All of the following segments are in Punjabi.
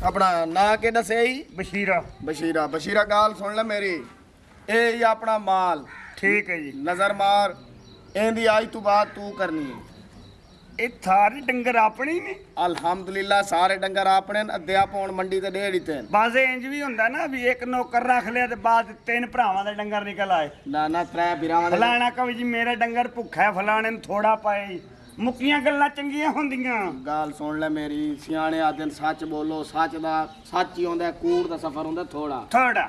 अपना ना के दसे ही बशीरा। बशीरा बशीरा गाल सुन ले मेरी ए ही अपना माल ठीक है जी। नजर मार एंदी आज तू बात तू करनी है ये सारे डंगर अपने ने अल्हम्दुलिल्लाह सारे डंगर अपने अद्या पौन मंडी ते डेढ़ ही ते बाजे इंज भी हुंदा ना भी एक नौकर रख लिया ते बाद तीन भरावां दे डंगर निकल आए ना ना त्रै बिरावां दे फलाना कवि जी मेरा डंगर भुखा है फलाने ने थोड़ा पाए मुक्कियां गल्लां चंगियां हुंदियां गाल सुन ले मेरी सियाने आदन सच बोलो सच दा सच ही होंदा कूड़ दा सफर होंदा थोड़ा थोड़ा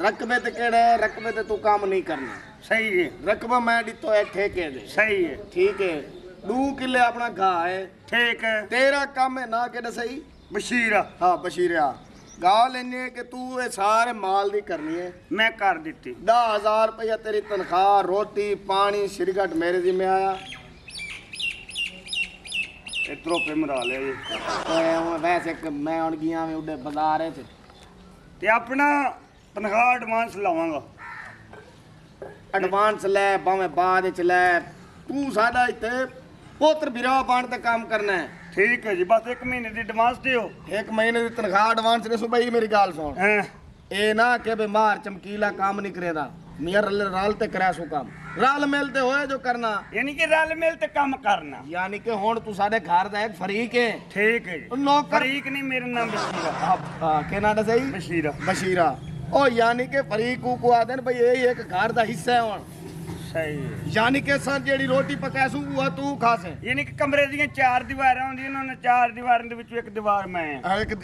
रकबे ते केड़े रकबे ते तू काम नहीं करना सही है रकबा मैं दितो है ठेके दे सही है ठीक है 2 किले अपना घा है ठीक है तेरा काम है ना के सही बशीरा हाँ बशीरिया गाल इन्ने कि तू ये सारे माल दी करनी है मैं कर दी 10,000 रुपया तेरी तनख्वाह रोटी पानी सिरगट मेरे जिम्मे आया इतरो पे मरा ले जी वैसे मैं हुण गया में उडे बाजार च ते अपना तनख्वाह एडवांस लावांगा एडवांस ले भावें बाद च ले तू साडा इत्थे पुत्र बिरा बन ते काम करना है ठीक है जी बस 1 महीने दी एडवांस दियो 1 महीने दी तनख्वाह एडवांस दे सो भाई मेरी गाल सुन हैं ए ना के बे मार चमकीला काम नहीं करेदा मियां रल ते करा सो काम रल मिल ते होए जो करना यानी कि रल मिल ते काम करना यानी कि हुण तू साडे घर दा एक फरीक है ठीक है जी नौकर फरीक नहीं मेरा नाम बशीरा के ना सही बशीरा बशीरा ओ यानी कि फरीक को आदन भाई यही एक घर दा हिस्सा है हुण सही है यानी कि सर जेड़ी रोटी पकासू वो तू खासे यानी कि कमरे ਦੀਆਂ 4 ਦੀਵਾਰਾਂ ਹੁੰਦੀਆਂ ਉਹਨਾਂ ਨੇ 4 ਦੀਵਾਰਾਂ ਦੇ ਵਿੱਚ ਇੱਕ ਦੀਵਾਰ ਮੈਂ एक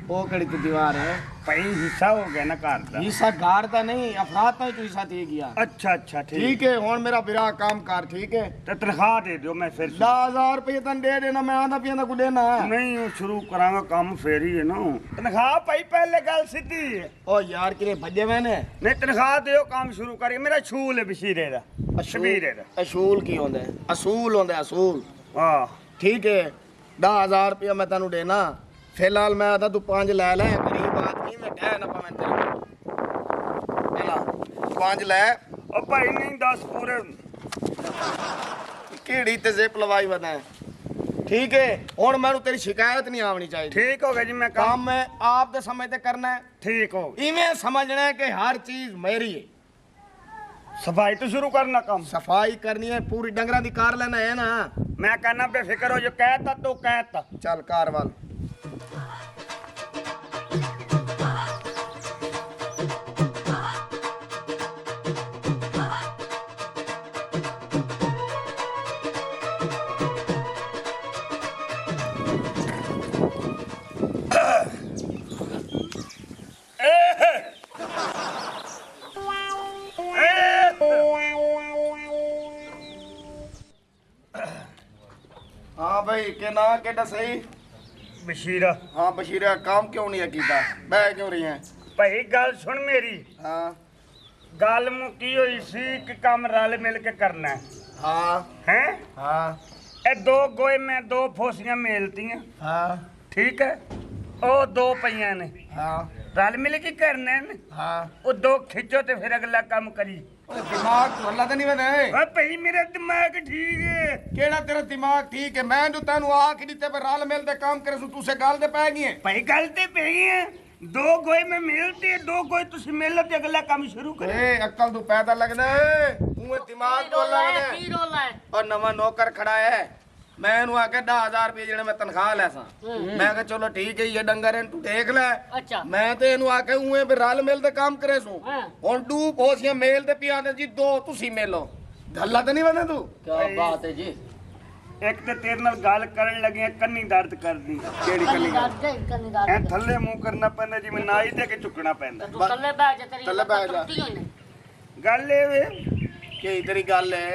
ओ कड़ी तो दीवार है ਭਾਈ ਹਿੱਸਾ ਹੋ ਗਿਆ ਨਾ ਘਰ ਦਾ हिस्सा घर दा नहीं अफराद ता तू हिस्सा दे गया ਅੱਛਾ ਅੱਛਾ ਠੀਕ ठीक है हुण मेरा बिरा काम कर ठीक है ਤੇ ਤਨਖਾਹ ਦੇ ਦਿਓ ਮੈਂ ਫਿਰ 10,000 रुपये तन दे देना मैं आंदा पियांदा को देना है ਨਹੀਂ ਉਹ ਸ਼ੁਰੂ ਕਰਾਂਗਾ ਕੰਮ ਫੇਰ ਹੀ ਹੈ ਨਾ ਤਨਖਾਹ ਭਾਈ ਪਹਿਲੇ ਗੱਲ ਸਿੱਧੀ ਹੈ ओ यार किरे भजे मैंने ਨਹੀਂ ਤਨਖਾਹ ਦਿਓ ਕੰਮ ਸ਼ੁਰੂ ਕਰੀਏ ਮੇਰਾ ਛੂਲ ਹੈ ਬਸ਼ੀਰੇ ਦਾ ਸ਼ਬੀਰੇ ਦਾ असूल की होंदा है असूल होंदा है असूल ਵਾਹ ठीक है 10,000 रुपया मैं तेनू देना फिलहाल मैं आदा तू 5 ले ले गरीब आदमी मैं कह ना पावे तेरे ला 5 ले ਉਹ ਭਾਈ ਨਹੀਂ 10 ਪੂਰੇ केड़ी ते जिप लवाई बना है ठीक है हुण मैनू तेरी शिकायत नहीं आवनी चाहिए ਠੀਕ ਹੋ ਗਿਆ ਜੀ ਮੈਂ ਕੰਮ काम मैं आप दे समय ते करना है ਠੀਕ ਹੋ इवें समझना है कि हर चीज मेरी है ਸਫਾਈ ਤੋਂ ਸ਼ੁਰੂ ਕਰਨਾ ਕੰਮ सफाई करनी है पूरी डंगरा दी कार लेना है ना ਮੈਂ ਕਹਿੰਦਾ ਬੇਫਿਕਰ ਹੋ ਜੋ ਕਹਿਤਾ ਤੂੰ ਕਹਿਤਾ चल कार वाल हाँ भाई के ना केड़ा सही ਬਸ਼ੀਰਾ हाँ बशीरा काम क्यों नहीं है कीता बह क्यों रही है ਭਾਈ ਗੱਲ ਸੁਣ ਮੇਰੀ हाँ ਗੱਲ ਮੁੱਕੀ ਹੋਈ ਸੀ ਕਿ ਕੰਮ ਰਲ ਮਿਲ ਕੇ ਕਰਨਾ हाँ ਹੈ हाँ ਇਹ ਦੋ ਗੋਏ ਮੈਂ 2 ਫੋਸੀਆਂ ਮੇਲਤੀਆਂ हाँ ਠੀਕ ਹੈ ਉਹ 2 ਪਈਆਂ ਨੇ हाँ ਰਲ ਮਿਲ ਕੇ ਕਰਨਾ ਨੇ हाँ ਉਹ 2 ਖਿੱਚੋ ਤੇ ਫਿਰ ਅਗਲਾ ਕੰਮ ਕਰੀ दिमाग तो अल्लाह तो नहीं बने ਓਏ ਭਾਈ ਮੇਰਾ ਦਿਮਾਗ ਠੀਕ ਹੈ केड़ा तेरा दिमाग ठीक है मैं तो तेनू आख दिते पर रल मिल दे काम करे सु तू से गाल दे पै गई है ਭਾਈ ਗੱਲ ਤੇ ਪਈ ਹੈ 2 ਗੋਏ ਮੈਂ ਮੇਲਤੇ 2 ਗੋਏ ਤੁਸੀਂ ਮੇਲੋ ਤੇ ਅਗਲਾ ਕੰਮ ਸ਼ੁਰੂ ਕਰੋ ए अक्ल तू पैदा लगदा है तू दिमाग तो अल्लाह ने और नवा नौकर खड़ा है मैं इनू आके 10,000 रुपये जेने मैं तनख्वाह ले सा मैं कहा चलो ठीक है ये डंगर है तू देख ले अच्छा मैं ते इनू आके उए भी रल मिल दे काम करे सु हुन 2 पोसियां मेल ते पिया दे जी 2 तुसी मेलो गल्ला ते नहीं बने तू क्या बात है जी ਇੱਕ ਤੇ ਤੇਰੇ ਨਾਲ ਗੱਲ ਕਰਨ ਲੱਗੇ ਕੰਨੀ ਦਰਦ ਕਰਦੀ केड़ी कली ਐ ਥੱਲੇ ਮੂੰਹ ਕਰਨਾ ਪੈਂਦਾ ਜਿਵੇਂ ਨਾਈ ਦੇ ਕੇ ਝੁਕਣਾ ਪੈਂਦਾ तू तल्ले बैठ जा तेरी तल्ले बैठ जा। टुट्टी होई ने ਗੱਲ ਇਹ ਵੇ के तेरी गल है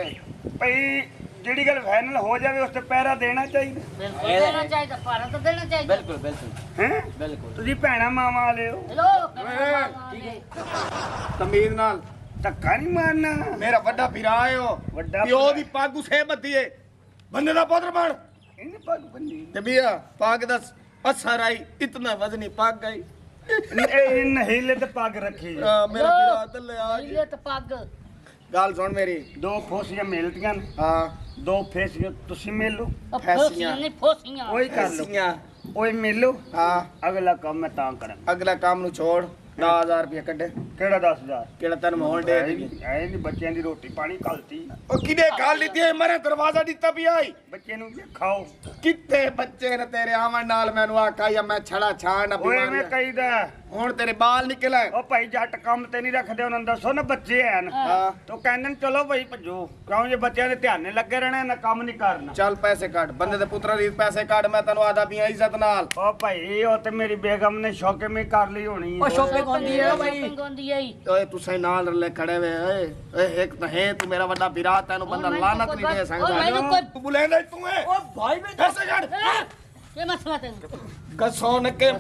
ਭਈ ਜਿਹੜੀ ਗੱਲ ਫਾਈਨਲ ਹੋ ਜਾਵੇ ਉਸ ਤੇ ਪਹਿਰਾ ਦੇਣਾ ਚਾਹੀਦਾ बिल्कुल देना चाहिए फारा तो देना चाहिए बिल्कुल बिल्कुल ਹੈ बिल्कुल ਤੁਸੀਂ ਭੈਣਾ ਮਾਵਾ ਵਾਲੇ ਹੋ हेलो तमीज नाल ਧੱਕਾ ਨਹੀਂ ਮਾਰਨਾ मेरा बड़ा फिरा है ओ ਵੱਡਾ पियो दी पग उसे बद्दी है बंदे दा पुत्र बन ਇਹਨੇ ਪੱਗ ਬੰਨੀ ते बिया पग दस असर आई इतना वजनी पग गई ਇਹ ਨਹੀਲੇ ਤੇ ਪੱਗ ਰੱਖੀ मेरा फिरा दले आज नीले तो पग गल सुन मेरी 2 ਫੋਸੀਆਂ ਮਿਲਦੀਆਂ ਨੇ हाँ 2 ਫੇਸੀਆਂ ਤੁਸੀਂ ਮਿਲੋ फोसियां नहीं फोसियां ਉਹੀ ਕਰ ਲਓ फैसियां ओए मिलो हाँ अगला काम मैं तां करा अगला काम नु छोड़ 10000 रुपया कड्डे केड़ा 10000 ਕਿਹੜਾ ਤੈਨੂੰ ਮੋਹਣ ਦੇ ਦੇਗੀ ਐ ਨਹੀਂ ਬੱਚਿਆਂ ਦੀ ਰੋਟੀ ਪਾਣੀ ਘਲਤੀ ਉਹ ਕਿਨੇ ਖਾ ਲਿੱਤੀ ਐ ਮਰੇ ਦਰਵਾਜ਼ਾ ਦਿੱਤਾ ਵੀ ਆਈ ਬੱਚੇ ਨੂੰ ਵੀ ਖਾਓ ਕਿੱਥੇ ਬੱਚੇ ਨੇ ਤੇਰੇ ਆਵਣ ਨਾਲ ਮੈਨੂੰ ਆਖਾ ਜਾਂ ਮੈਂ ਛੜਾ ਛਾਣ ਨਾ ਓਏ ਮੈਂ ਬਿਮਾਰੀ ਕਹੀਦਾ ਹੁਣ ਤੇਰੇ ਬਾਲ ਨਿਕਲ ਆਏ ਉਹ ਭਾਈ ਜੱਟ ਕੰਮ ਤੇ ਨਹੀਂ ਰੱਖਦੇ ਉਹਨਾਂ ਨੂੰ ਦੱਸੋ ਨਾ ਬੱਚੇ ਐਨ ਹਾਂ ਤੋ ਕਹਿੰਦੇ ਨੇ ਚਲੋ ਭਾਈ ਭੱਜੋ ਕਿਉਂ ਜੇ ਬੱਚਿਆਂ ਦੇ ਧਿਆਨ ਨਹੀਂ ਲੱਗੇ ਰਹਿਣਾ ਇਹਨਾਂ ਕੰਮ ਨਹੀਂ ਕਰਨਾ ਚੱਲ ਪੈਸੇ ਕੱਢ ਬੰਦੇ ਦੇ ਪੁੱਤਰ ਦੀ ਪੈਸੇ ਕੱਢ ਮੈਂ ਤੈਨੂੰ ਆਦਾ ਪੀਆਂ ਇੱਜ਼ਤ ਨਾਲ ਉਹ ਭਾਈ ਉਹ ਤੇ ਮੇਰੀ ਬੇਗਮ ਨੇ ਸ਼ੌਕੇ ਮੇ ਕਰ ਲਈ ਹੋਣੀ ਉਹ ਹੈ ਸ਼ੋਪਿੰਗ ਹੁੰਦੀ ਹੈ ਬਾਈ ਸ਼ੋਪਿੰਗ ਹੁੰਦੀ ਹੈ ਓਏ ਤੁਸੀਂ ਨਾਲ ਲੈ ਖੜੇ ਵੇ ਓਏ ਇੱਕ ਤਾਂ ਹੈ ਤੂੰ ਮੇਰਾ ਵੱਡਾ ਵੀਰਾ ਤੈਨੂੰ ਬੰਦਾ ਲਾਨਤ ਨਹੀਂ ਦੇ ਸਕਦਾ ਤੂੰ ਬੁਲਾਉਂਦਾ ਤੂੰ ਐ ਓ ਭਾਈ ਮੈਂ ਪੈਸੇ ਕੱਢ ਕੀ ਮਸਲਾ ਤੈਨੂੰ ਕਸੋਂ ਨਕੇ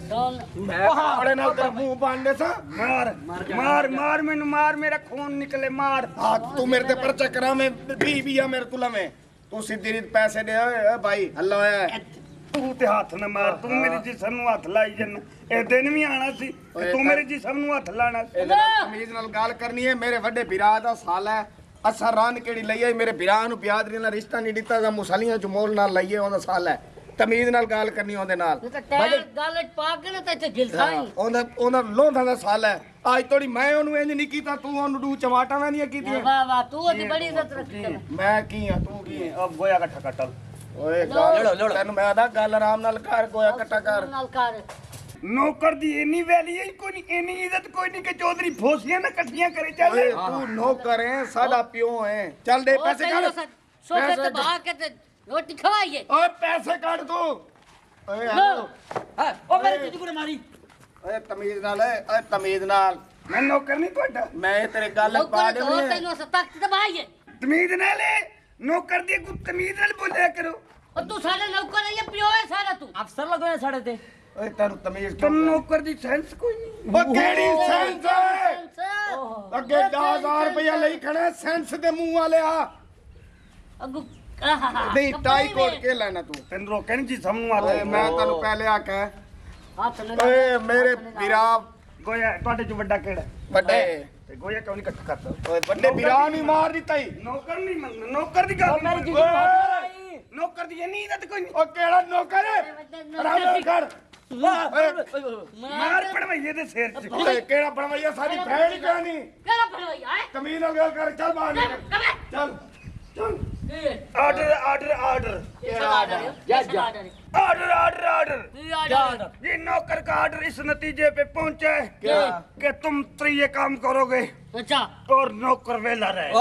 ਮੈਂ ਆਪਣੇ ਨਾਲ ਤੇਰਾ ਮੂੰਹ ਬਾਂਦੇ ਸਾਂ ਮਾਰ ਮਾਰ ਮਾਰ ਮੈਨੂੰ ਮਾਰ ਮੇਰਾ ਖੂਨ ਨਿਕਲੇ ਮਾਰ ਹਾਂ ਤੂੰ ਮੇਰੇ ਤੇ ਪਰਚਾ ਕਰਾਵੇਂ 20 ਆ ਮੇਰੇ ਕੋਲ ਲਵੇਂ ਤੂੰ ਸਿੱਧੀ ਰੀਤ ਪੈਸੇ ਦੇ ਓਏ ਭਾਈ ਹੱਲਾ ਹੋਇਆ ਤੂੰ ਤੇ ਹੱਥ ਨਾ ਮਾਰ ਤੂੰ ਮੇਰੇ ਜਿਸਮ ਨੂੰ ਹੱਥ ਲਾਈ ਜਨ ਇਹ ਦਿਨ ਵੀ ਆਣਾ ਸੀ ਕਿ ਤੂੰ ਮੇਰੇ ਜਿਸਮ ਨੂੰ ਹੱਥ ਲਾਣਾ ਸੀ। ਇਹਦੇ ਨਾਲ ਤਮੀਜ਼ ਨਾਲ ਗੱਲ ਕਰਨੀ ਹੈ ਮੇਰੇ ਵੱਡੇ ਵੀਰਾ ਦਾ ਸਾਲ ਹੈ ਅਸਾਂ ਰਨ ਕਿਹੜੀ ਲਈ ਹੈ ਮੇਰੇ ਵੀਰਾ ਨੂੰ ਬਿਆਦਰੀ ਨਾਲ ਰਿਸ਼ਤਾ ਨਹੀਂ ਦਿੱਤਾ ਜਾਂ ਮੁਸਲੀਆਂ ਚ ਮੋਲ ਨਾਲ ਲਈਏ ਉਹਦਾ ਸਾਲ ਹੈ ਤਮੀਜ਼ ਨਾਲ ਗੱਲ ਕਰਨੀ ਉਹਦੇ ਨਾਲ ਇਹ ਤਾਂ ਟੈਰ ਗੱਲ ਪਾ ਕੇ ਨਾ ਤੇ ਇੱਥੇ ਗਿਲਸਾਈ ਉਹਦਾ ਲੋਂਧਾਂ ਦਾ ਸਾਲ ਹੈ ਅੱਜ ਤੋੜੀ ਮੈਂ ਉਹਨੂੰ ਇੰਜ ਨਹੀਂ ਕੀਤਾ ਤੂੰ ਉਹਨੂੰ ਡੂ ਚਮਾਟਾਂ ਨਹੀਂ ਕੀਤੀਆਂ ਵਾਹ ਵਾਹ ਤੂੰ ਉਹਦੀ ਬੜੀ ਇੱਜ਼ਤ ਰੱਖੀ ਕਰ ਮੈਂ ਕੀ ਆ ਤੂੰ ਕੀ ਹੈ ਉਹ ਗੋਇਆ ਇਕੱਠਾ ਕੱਟਲ ਓਏ ਗੱਲ ਤੈਨੂੰ ਮੈਂ ਆਦਾ ਗੱਲ ਆਰਾਮ ਨਾਲ ਕਰ ਗੋਇਆ ਕੱਟਾ ਕਰ ਨਾਲ ਕਰ ਨੌਕਰ ਦੀ ਇੰਨੀ ਵੈਲੀ ਹੈ ਕੋਈ ਨਹੀਂ ਇੰਨੀ ਇੱਜ਼ਤ ਕੋਈ ਨਹੀਂ ਕਿ ਚੌਧਰੀ ਫੋਸੀਆਂ ਨਾ ਇਕੱਠੀਆਂ ਕਰੇ ਚੱਲ ਓਏ ਤੂੰ ਨੌਕਰ ਹੈ ਸਾਡਾ ਪਿਓ ਹੈ ਚੱਲ ਦੇ ਪੈਸੇ ਕੱਢ ਸੋਫੇ ਤੇ ਬਾ ਕੇ ਤੇ ਰੋਟੀ ਖਵਾਈਏ ਓਏ ਪੈਸੇ ਕੱਢ ਤੂੰ ਓਏ ਹੈਲੋ ਉਹ ਮੇਰੇ ਚੀਜ਼ ਕੋਲ ਮਾਰੀ ਓਏ ਤਮੀਜ਼ ਨਾਲ ਓਏ ਤਮੀਜ਼ ਨਾਲ ਮੈਂ ਨੌਕਰ ਨਹੀਂ ਤੁਹਾਡਾ ਮੈਂ ਤੇਰੇ ਗੱਲ ਪਾ ਲੋਕਾਂ ਦੇਣੀ ਤੋਂ ਹੈ ਤੈਨੂੰ ਸਤਕ ਤੇ ਬਾਈਏ ਤਮੀਜ਼ ਨਾਲ ਨੌਕਰ ਦੀ ਕੋਈ ਤਮੀਜ਼ ਨਾਲ ਬੋਲਿਆ ਕਰੋ ਉਹ ਤੂੰ ਸਾਡਾ ਨੌਕਰ ਹੈ ਪਿਓ ਹੈ ਸਾਡਾ ਤੂੰ ਅਫਸਰ ਲੱਗਿਆ ਸਾਡੇ ਤੇ ਓਏ ਤੈਨੂੰ ਤਮੀਜ਼ ਤੁਮ ਨੌਕਰ ਦੀ ਸੈਂਸ ਕੋਈ ਨਹੀਂ ਉਹ ਕਿਹੜੀ ਸੈਂਸ ਹੈ ਅੱਗੇ 10000 ਰੁਪਇਆ ਲਈ ਖੜਾ ਸੈਂਸ ਦੇ ਮੂੰਹ ਵਾਲਿਆ ਅੱਗੂ ਨਹੀਂ ਟਾਈ ਕੋਟ ਕੇ ਲੈਣਾ ਤੂੰ ਤੈਨੂੰ ਰੋਕਿਆ ਨਹੀਂ ਜਿਸਮ ਨੂੰ ਹੱਥ ਓਏ ਮੈਂ ਤੈਨੂੰ ਪਹਿਲੇ ਆਖਿਆ ਹੱਥ ਨਾ ਓਏ ਮੇਰੇ ਵੀਰਾ ਗੋਇਆ ਤੁਹਾਡੇ ਚ ਵੱਡਾ ਕਿਹੜਾ ਵੱਡੇ ਤੇ ਗੋਇਆ ਕਿਉਂ ਨਹੀਂ ਇਕੱਠਾ ਕਰਦਾ ਓਏ ਵੱਡੇ ਵੀਰਾ ਨਹੀਂ ਮਾਰ ਦਿੱਤਾ ਈ ਨੌਕਰ ਨਹੀਂ ਮੰਗਣਾ ਨੌਕਰ ਦੀ ਗੱਲ ਨਹੀਂ ਓਏ ਨੌਕਰ ਦੀ ਇੰਨੀ ਇੱਜ਼ਤ ਕੋਈ ਨਹੀਂ ਉਹ ਕਿਹੜਾ ਨੌਕਰ ਹੈ ਆਰਾਮ ਨਾਲ ਕਰ ਮਾਰ ਪੜਵਈਏ ਦੇ ਸਿਰ 'ਚ ਓਏ ਕਿਹੜਾ ਬਣਵਾਈਆ ਸਾਡੀ ਫੈਨ ਹੀ ਕਹਾਣੀ ਕਿਹੜਾ ਫੜਵਾਈ ਆਏ ਤਮੀਜ਼ ਨਾਲ ਗੱਲ ਕਰ ਚੱਲ ਬਾਹਰ ਨਿਕਲ ਚੱਲ ਚੱਲ order order order order order order ये नौकर का आर्डर इस नतीजे पे पहुंचा है क्या? कि तुम त्रिये काम करोगे अच्छा और नौकर वेला रहे